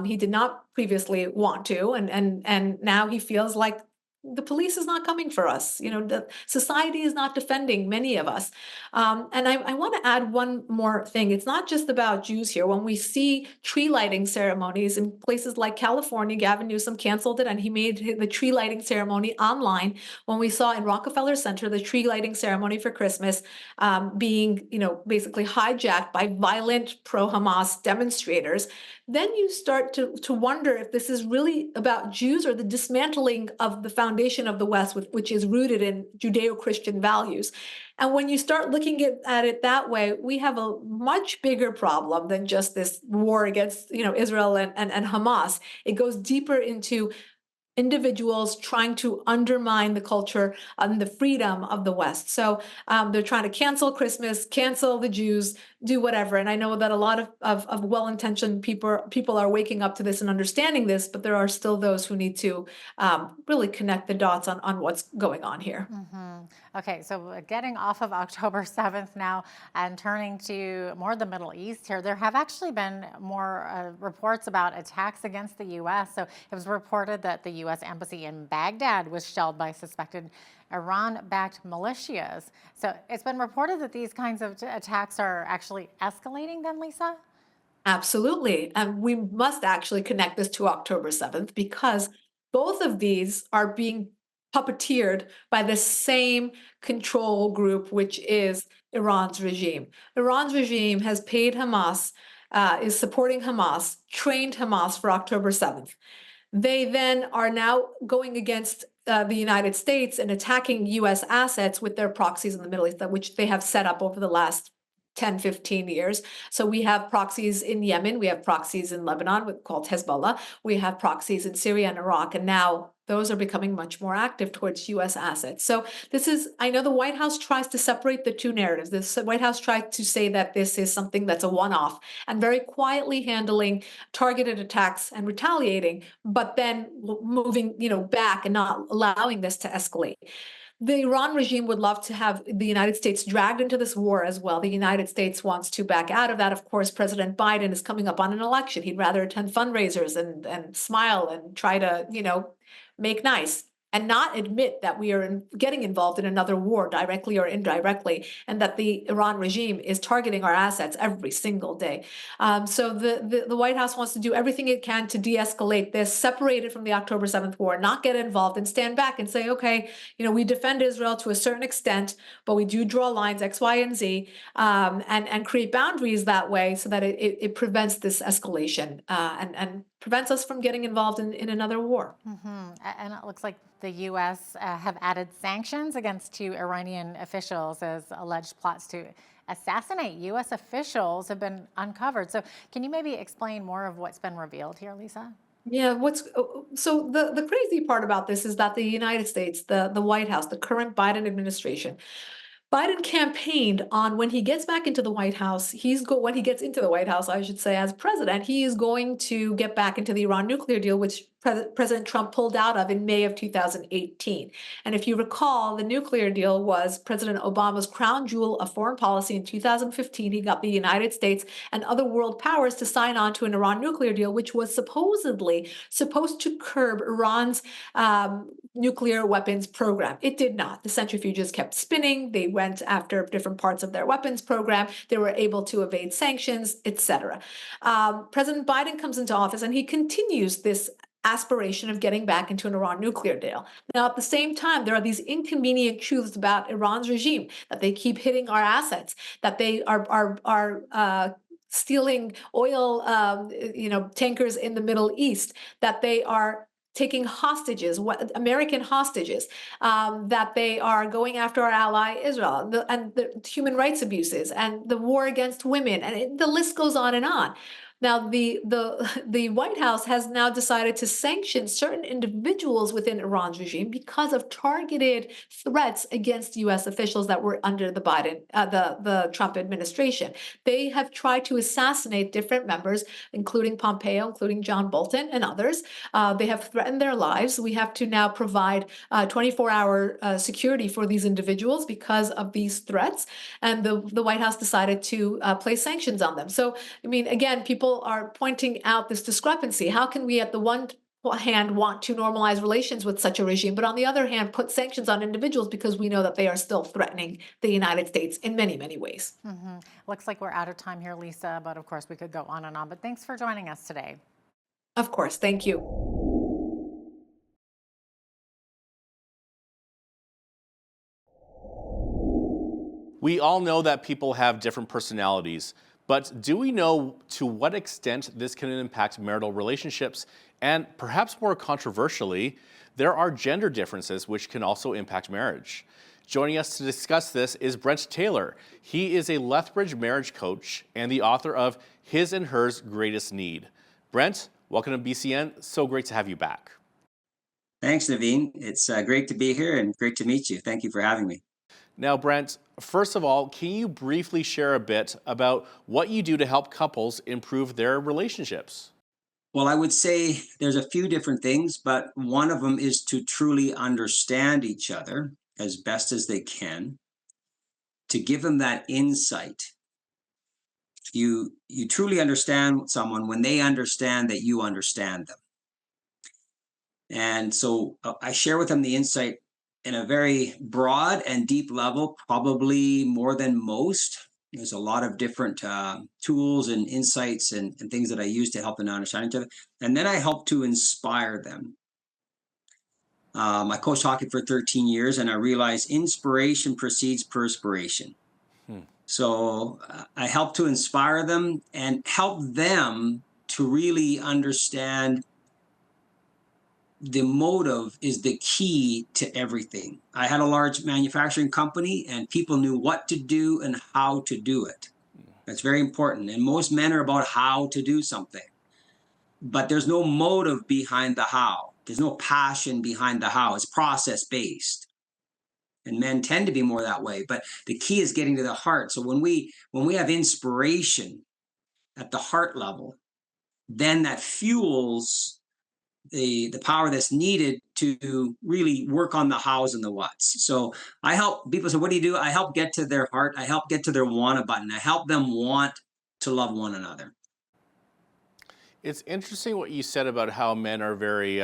He did not previously want to, and now he feels like the police is not coming for us. The society is not defending many of us. And I want to add one more thing. It's not just about Jews here. When we see tree lighting ceremonies in places like California, Gavin Newsom canceled it and he made the tree lighting ceremony online. When we saw in Rockefeller Center the tree lighting ceremony for Christmas being, basically hijacked by violent pro-Hamas demonstrators, then you start to wonder if this is really about Jews or the dismantling of the foundation of the West, which is rooted in Judeo-Christian values. And when you start looking at it that way, we have a much bigger problem than just this war against, Israel and Hamas. It goes deeper into individuals trying to undermine the culture and the freedom of the West. So they're trying to cancel Christmas, cancel the Jews, do whatever. And I know that a lot of well-intentioned people are waking up to this and understanding this, but there are still those who need to really connect the dots on what's going on here. Okay, so getting off of October 7th now and turning to more the Middle East here, there have actually been more reports about attacks against the U.S. So it was reported that the U.S. embassy in Baghdad was shelled by suspected Iran-backed militias. So it's been reported that these kinds of attacks are actually escalating then, Lisa? Absolutely. And we must actually connect this to October 7th because both of these are being puppeteered by the same control group, which is Iran's regime. Iran's regime has paid Hamas, is supporting Hamas, trained Hamas for October 7th. They then are now going against the United States and attacking U.S. assets with their proxies in the Middle East, which they have set up over the last 10, 15 years. So we have proxies in Yemen, we have proxies in Lebanon called Hezbollah, we have proxies in Syria and Iraq, and now those are becoming much more active towards U.S. assets. So this is, I know the White House tries to separate the two narratives. The White House tried to say that this is something that's a one-off and very quietly handling targeted attacks and retaliating, but then moving, back and not allowing this to escalate. The Iran regime would love to have the United States dragged into this war as well. The United States wants to back out of that. Of course, President Biden is coming up on an election. He'd rather attend fundraisers and smile and try to, make nice and not admit that we are getting involved in another war directly or indirectly, and that the Iran regime is targeting our assets every single day. So the White House wants to do everything it can to de-escalate this, separate it from the October 7th war, not get involved and stand back and say, okay, we defend Israel to a certain extent, but we do draw lines X, Y, and Z, and create boundaries that way so that it prevents this escalation and prevents us from getting involved in another war. And it looks like the U.S. Have added sanctions against two Iranian officials as alleged plots to assassinate U.S. officials have been uncovered. So can you maybe explain more of what's been revealed here, Lisa? Yeah, so the crazy part about this is that the United States, the White House, the current Biden administration, Biden campaigned on when he gets back into the White House, when he gets into the White House, I should say, as president, he is going to get back into the Iran nuclear deal, which President Trump pulled out of in May of 2018. And if you recall, the nuclear deal was President Obama's crown jewel of foreign policy. In 2015, he got the United States and other world powers to sign on to an Iran nuclear deal, which was supposedly supposed to curb Iran's nuclear weapons program. It did not. The centrifuges kept spinning. They went after different parts of their weapons program. They were able to evade sanctions, etc. President Biden comes into office and he continues this aspiration of getting back into an Iran nuclear deal. Now, at the same time, there are these inconvenient truths about Iran's regime, that they keep hitting our assets, that they are stealing oil, tankers in the Middle East, that they are taking hostages, American hostages, that they are going after our ally Israel, and the human rights abuses, and the war against women, and the list goes on and on. Now, the White House has now decided to sanction certain individuals within Iran's regime because of targeted threats against U.S. officials that were under the the Trump administration. They have tried to assassinate different members, including Pompeo, including John Bolton, and others. They have threatened their lives. We have to now provide 24-hour security for these individuals because of these threats, and the White House decided to place sanctions on them. So, I mean, again, people are pointing out this discrepancy. How can we, at the one hand want to normalize relations with such a regime, but on the other hand, put sanctions on individuals because we know that they are still threatening the United States in many, many ways. Looks like we're out of time here, Lisa, but of course we could go on and on. But thanks for joining us today. Of course. Thank you. We all know that people have different personalities, but do we know to what extent this can impact marital relationships? And perhaps more controversially, there are gender differences which can also impact marriage. Joining us to discuss this is Brent Taylor. He is a Lethbridge marriage coach and the author of His and Hers Greatest Need. Brent, welcome to BCN. So great to have you back. Thanks, Naveen. It's great to be here and great to meet you. Thank you for having me. Now, Brent, first of all, can you briefly share a bit about what you do to help couples improve their relationships? Well, I would say there's a few different things, but one of them is to truly understand each other as best as they can, to give them that insight. You truly understand someone when they understand that you understand them. And so I share with them the insight in a very broad and deep level, probably more than most. There's a lot of different tools and insights and things that I use to help them understand each other. And then I help to inspire them. I coached hockey for 13 years, and I realized inspiration precedes perspiration. So I help to inspire them and help them to really understand the motive is the key to everything. I had a large manufacturing company, and people knew what to do and how to do it. That's very important. And most men are about how to do something, but there's no motive behind the how. There's no passion behind the how. It's process-based. And men tend to be more that way, but the key is getting to the heart. So when we have inspiration at the heart level, then that fuels the power that's needed to really work on the hows and the whats. So I help people. So what do? I help get to their heart. I help get to their wanna button. I help them want to love one another. It's interesting what you said about how men are very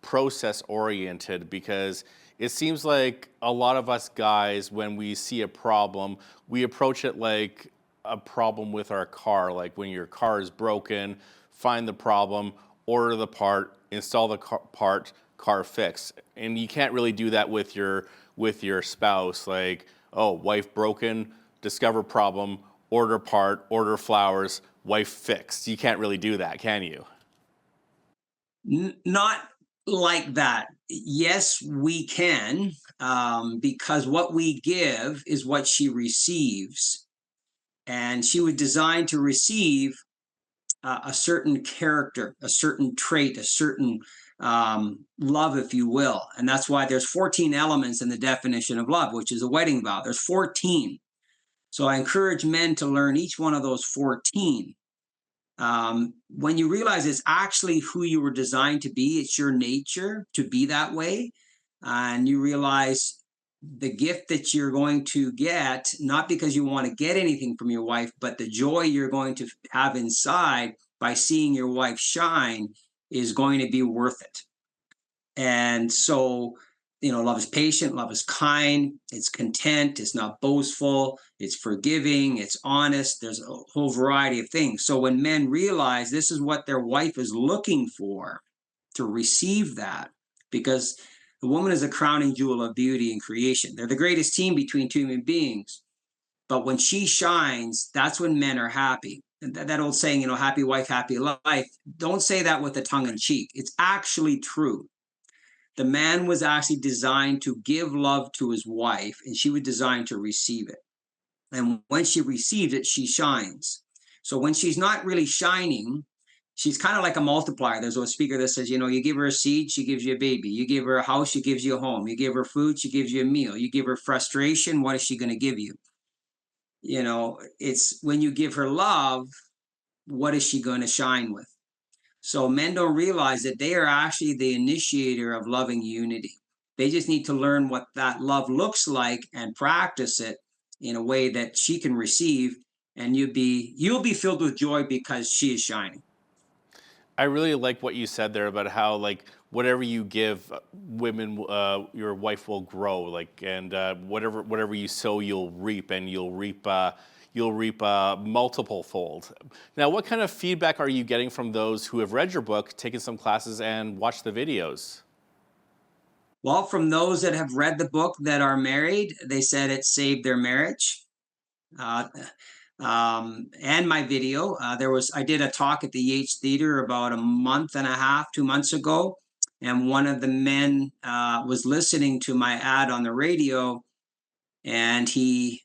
process oriented, because it seems like a lot of us guys, when we see a problem, we approach it like a problem with our car. Like when your car is broken, find the problem, order the part, install the part, car fixed. And you can't really do that with your spouse. Like, oh, wife broken, discover problem, order part, order flowers, wife fixed. You can't really do that, can you? Not like that. Yes, we can, because what we give is what she receives. And she was designed to receive a certain character, a certain trait, a certain love, if you will. And that's why there's 14 elements in the definition of love, which is a wedding vow. There's 14. So I encourage men to learn each one of those 14. When you realize it's actually who you were designed to be, it's your nature to be that way, and you realize the gift that you're going to get, not because you want to get anything from your wife, but the joy you're going to have inside by seeing your wife shine is going to be worth it. And so, love is patient, love is kind, it's content, it's not boastful, it's forgiving, it's honest. There's a whole variety of things. So when men realize this is what their wife is looking for, to receive that, because the woman is a crowning jewel of beauty and creation. They're the greatest team between two human beings. But when she shines, that's when men are happy. And that old saying, happy wife, happy life. Don't say that with a tongue in cheek. It's actually true. The man was actually designed to give love to his wife, and she was designed to receive it. And when she receives it, she shines. So when she's not really shining, she's kind of like a multiplier. There's a speaker that says, you give her a seed, she gives you a baby. You give her a house, she gives you a home. You give her food, she gives you a meal. You give her frustration, what is she going to give you? It's when you give her love, what is she going to shine with? So men don't realize that they are actually the initiator of loving unity. They just need to learn what that love looks like and practice it in a way that she can receive, and you'll be filled with joy because she is shining. I really like what you said there about how, like, whatever you give women, your wife will grow. Like, and whatever you sow, you'll reap, and you'll reap multiple fold. Now, what kind of feedback are you getting from those who have read your book, taken some classes, and watched the videos? Well, from those that have read the book that are married, they said it saved their marriage. Uh, and my video. I did a talk at the Yates Theater about a month and a half, 2 months ago, and one of the men was listening to my ad on the radio, and he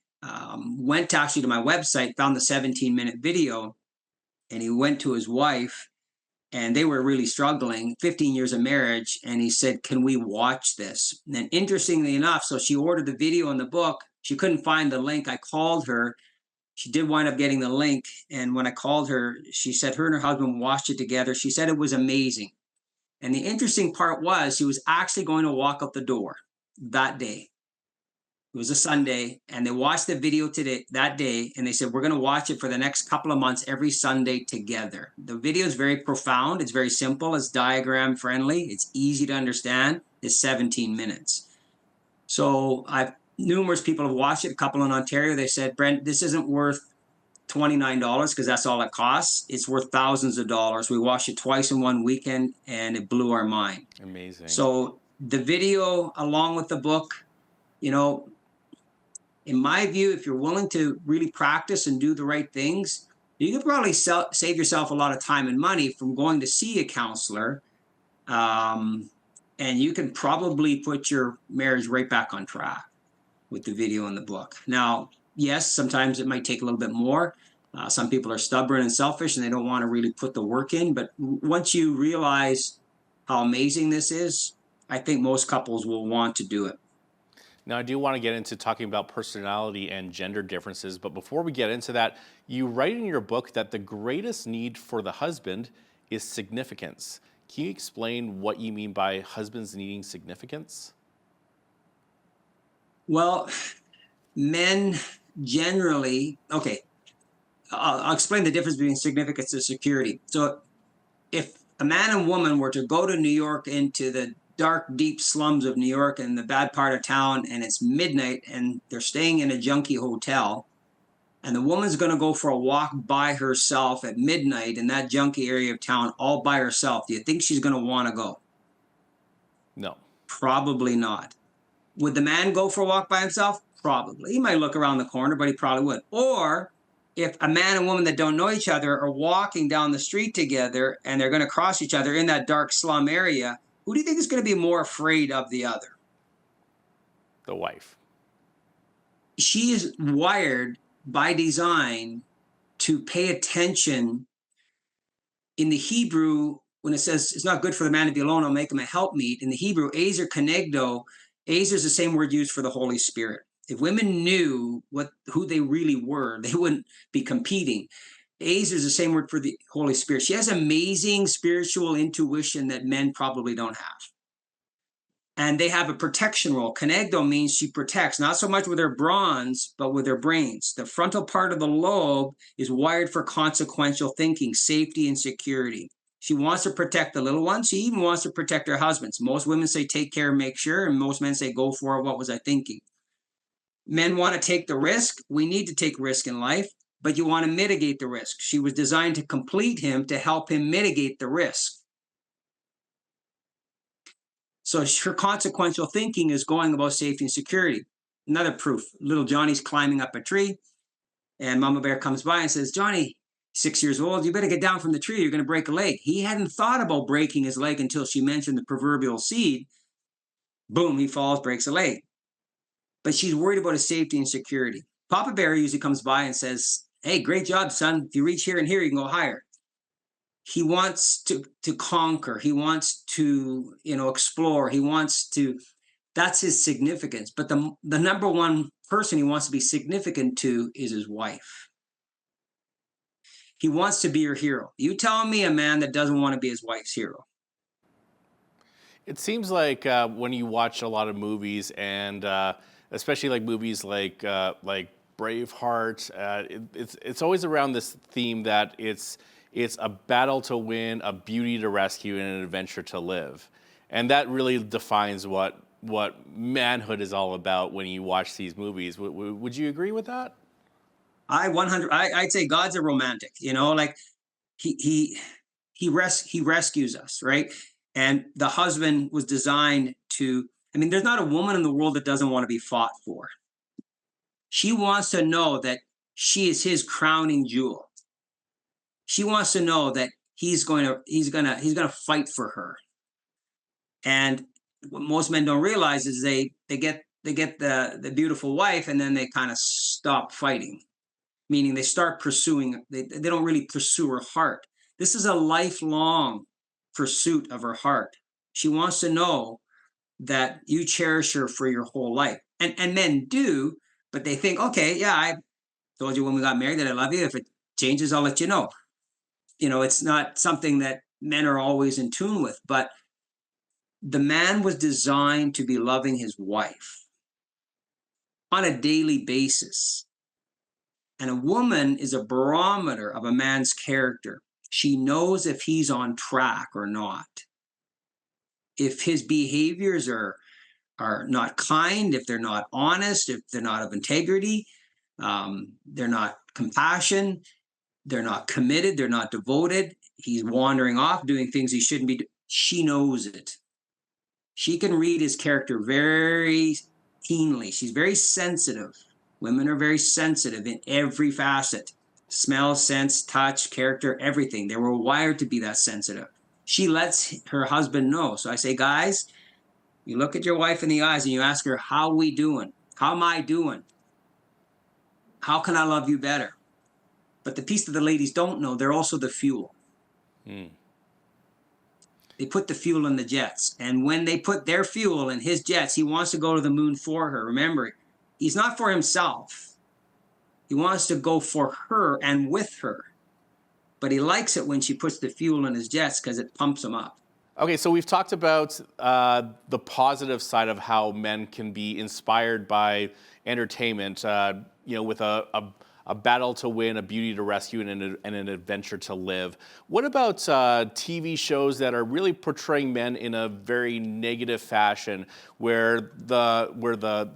went actually to my website, found the 17-minute video, and he went to his wife, and they were really struggling, 15 years of marriage, and he said, "Can we watch this?" And interestingly enough, so she ordered the video and the book. She couldn't find the link. I called her. She did wind up getting the link. And when I called her, she said her and her husband watched it together. She said it was amazing. And the interesting part was she was actually going to walk out the door that day. It was a Sunday, and they watched the video that day, and they said, "We're going to watch it for the next couple of months every Sunday together." The video is very profound. It's very simple. It's diagram friendly. It's easy to understand. It's 17 minutes. So numerous people have watched it. A couple in Ontario, they said, "Brent, this isn't worth $29 because that's all it costs. It's worth thousands of dollars." We watched it twice in one weekend, and it blew our mind. Amazing. So the video, along with the book, in my view, if you're willing to really practice and do the right things, you can probably save yourself a lot of time and money from going to see a counselor. And you can probably put your marriage right back on track with the video and the book. Now, yes, sometimes it might take a little bit more. Some people are stubborn and selfish, and they don't want to really put the work in. But once you realize how amazing this is, I think most couples will want to do it. Now, I do want to get into talking about personality and gender differences, but before we get into that, you write in your book that the greatest need for the husband is significance. Can you explain what you mean by husbands needing significance? Well, men generally, okay, I'll explain the difference between significance and security. So if a man and woman were to go to New York, into the dark, deep slums of New York and the bad part of town, and it's midnight and they're staying in a junky hotel, and the woman's going to go for a walk by herself at midnight in that junky area of town all by herself, do you think she's going to want to go? No. Probably not. Would the man go for a walk by himself? Probably. He might look around the corner, but he probably would. Or if a man and woman that don't know each other are walking down the street together and they're going to cross each other in that dark slum area, who do you think is going to be more afraid of the other? The wife. She is wired by design to pay attention. In the Hebrew, when it says it's not good for the man to be alone, I'll make him a helpmeet. In the Hebrew, ezer kenegdo, ezer is the same word used for the Holy Spirit. If women knew who they really were, they wouldn't be competing. Ezer is the same word for the Holy Spirit. She has amazing spiritual intuition that men probably don't have. And they have a protection role. Kenegdo means she protects, not so much with her bronze, but with her brains. The frontal part of the lobe is wired for consequential thinking, safety, and security. She wants to protect the little ones. She even wants to protect her husbands. Most women say, take care, make sure. And most men say, go for it. What was I thinking? Men want to take the risk. We need to take risk in life, but you want to mitigate the risk. She was designed to complete him, to help him mitigate the risk. So her consequential thinking is going about safety and security. Another proof, little Johnny's climbing up a tree, and Mama Bear comes by and says, "Johnny, 6 years old, you better get down from the tree. You're going to break a leg." He hadn't thought about breaking his leg until she mentioned the proverbial seed. Boom, he falls, breaks a leg. But she's worried about his safety and security. Papa Bear usually comes by and says, "Hey, great job, son. If you reach here and here, you can go higher." He wants to conquer. He wants to, explore. He wants to, that's his significance. But the number one person he wants to be significant to is his wife. He wants to be her hero. You tell me a man that doesn't want to be his wife's hero. It seems like when you watch a lot of movies, and especially like movies like Braveheart, it's always around this theme that it's it's a battle to win, a beauty to rescue, and an adventure to live. And that really defines what manhood is all about when you watch these movies. Would you agree with that? I'd say God's a romantic, like he rescues us, right? And the husband was designed to, there's not a woman in the world that doesn't want to be fought for. She wants to know that she is his crowning jewel. She wants to know that he's gonna fight for her. And what most men don't realize is they get the beautiful wife, and then they kind of stop fighting, meaning they start pursuing. They don't really pursue her heart. This is a lifelong pursuit of her heart. She wants to know that you cherish her for your whole life. And men do, but they think, okay, yeah, I told you when we got married that I love you. If it changes, I'll let you know. It's not something that men are always in tune with, but the man was designed to be loving his wife on a daily basis. And a woman is a barometer of a man's character. She knows if he's on track or not. If his behaviors are not kind, if they're not honest, if they're not of integrity, they're not compassion, they're not committed, they're not devoted, he's wandering off doing things he shouldn't be doing. She knows it. She can read his character very keenly. She's very sensitive. Women are very sensitive in every facet. Smell, sense, touch, character, everything. They were wired to be that sensitive. She lets her husband know. So I say, guys, you look at your wife in the eyes and you ask her, how we doing? How am I doing? How can I love you better? But the piece that the ladies don't know, they're also the fuel. They put the fuel in the jets. And when they put their fuel in his jets, he wants to go to the moon for her. Remember, he's not for himself. He wants to go for her and with her. But he likes it when she puts the fuel in his jets because it pumps him up. Okay, so we've talked about the positive side of how men can be inspired by entertainment, with a battle to win, a beauty to rescue, and an adventure to live. What about TV shows that are really portraying men in a very negative fashion, where the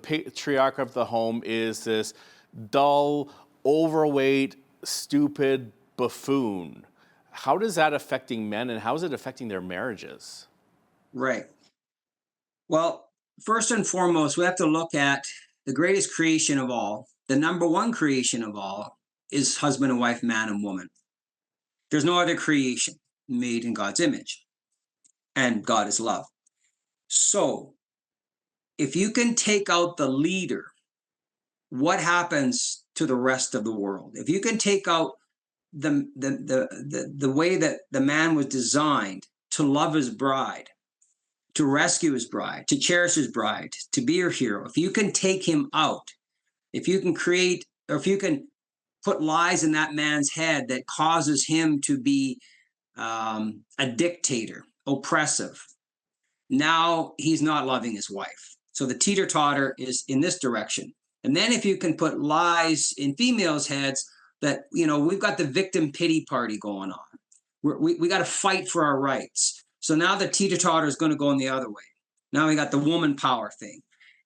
patriarch of the home is this dull, overweight, stupid buffoon? How does that affecting men, and how is it affecting their marriages? Right. Well, first and foremost, we have to look at the greatest creation of all. The number one creation of all is husband and wife, man and woman. There's no other creation made in God's image. And God is love. So if you can take out the leader, what happens to the rest of the world? If you can take out the way that the man was designed to love his bride, to rescue his bride, to cherish his bride, to be her hero, if you can take him out, if you can create, or if you can put lies in that man's head that causes him to be a dictator, oppressive, now he's not loving his wife. So the teeter-totter is in this direction. And then if you can put lies in females' heads that, we've got the victim pity party going on. We got to fight for our rights. So now the teeter-totter is going to go in the other way. Now we got the woman power thing.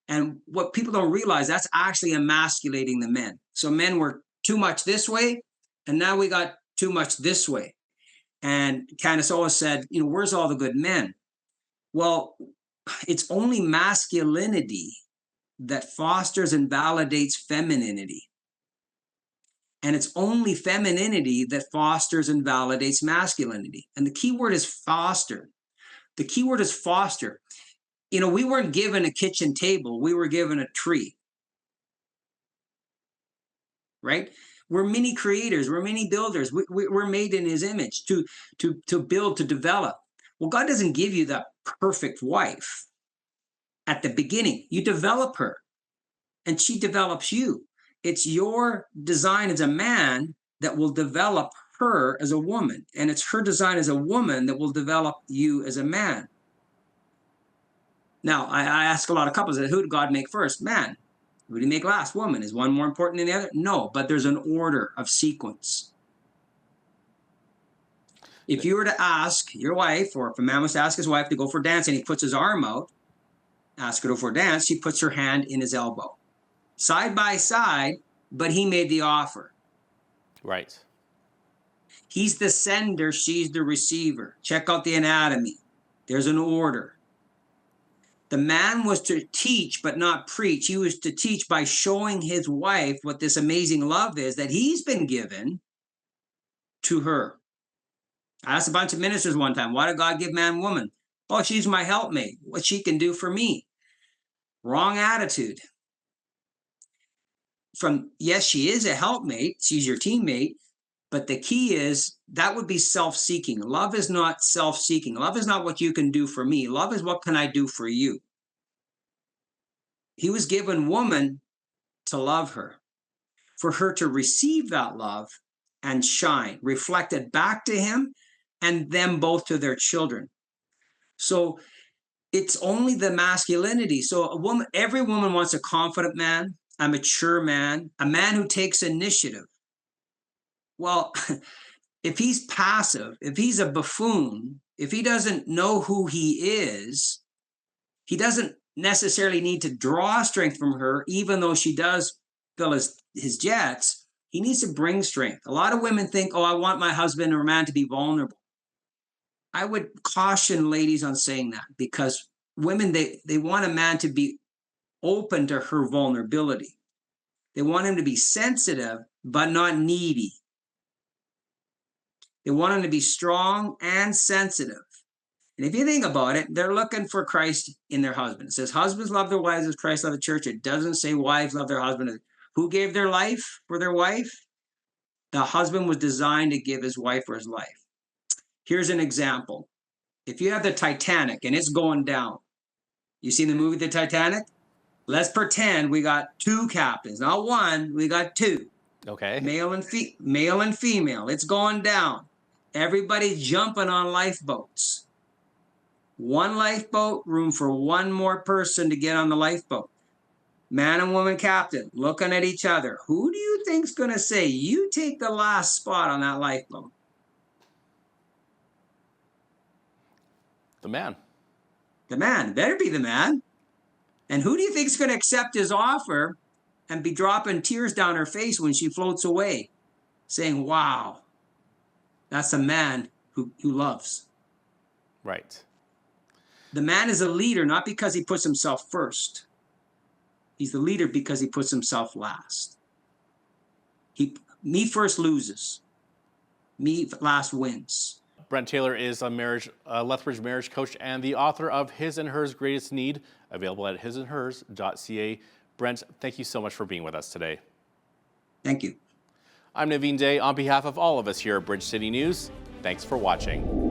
And what people don't realize, that's actually emasculating the men. So men were too much this way, and now we got too much this way. And Candace always said, where's all the good men? Well, it's only masculinity that fosters and validates femininity. And it's only femininity that fosters and validates masculinity. And the key word is foster. The key word is foster. We weren't given a kitchen table. We were given a tree. Right? We're mini creators. We're mini builders. We're made in his image to build, to develop. Well, God doesn't give you the perfect wife at the beginning. You develop her, and she develops you. It's your design as a man that will develop her as a woman. And it's her design as a woman that will develop you as a man. Now, I ask a lot of couples, who did God make first? Man. Who did he make last? Woman. Is one more important than the other? No, but there's an order of sequence. If you were to ask your wife, or if a man was to ask his wife to go for a dance and he puts his arm out, ask her to go for a dance, she puts her hand in his elbow. Side by side, but he made the offer. Right. He's the sender, she's the receiver. Check out the anatomy. There's an order. The man was to teach but not preach. He was to teach by showing his wife what this amazing love is that he's been given to her. I asked a bunch of ministers one time, why did God give man and woman? Oh, she's my helpmate. What she can do for me. Wrong attitude. Yes, she is a helpmate. She's your teammate. But the key is that would be self-seeking. Love is not self-seeking. Love is not what you can do for me. Love is what can I do for you. He was given woman to love her, for her to receive that love and shine, reflected back to him and them both to their children. So it's only the masculinity. So every woman wants a confident man, a mature man, a man who takes initiative. Well, if he's passive, if he's a buffoon, if he doesn't know who he is, he doesn't necessarily need to draw strength from her, even though she does fill his jets. He needs to bring strength. A lot of women think, oh, I want my husband or man to be vulnerable. I would caution ladies on saying that, because women, they want a man to be open to her vulnerability. They want him to be sensitive, but not needy. They want him to be strong and sensitive. And if you think about it, they're looking for Christ in their husband. It says husbands love their wives as Christ loved the church. It doesn't say wives love their husband. Who gave their life for their wife? The husband was designed to give his wife for his life. Here's an example. If you have the Titanic and it's going down, you seen the movie The Titanic? Let's pretend we got two captains, not one, we got two. Okay. Male and female. It's going down. Everybody's jumping on lifeboats. One lifeboat, room for one more person to get on the lifeboat. Man and woman captain looking at each other. Who do you think's going to say, you take the last spot on that lifeboat? The man. The man. Better be the man. And who do you think's going to accept his offer and be dropping tears down her face when she floats away, saying, wow, that's a man who loves. Right. The man is a leader, not because he puts himself first. He's the leader because he puts himself last. Me first loses. Me last wins. Brent Taylor is a Lethbridge marriage coach and the author of His and Hers Greatest Need, available at hisandhers.ca. Brent, thank you so much for being with us today. Thank you. I'm Naveen Day. On behalf of all of us here at Bridge City News, thanks for watching.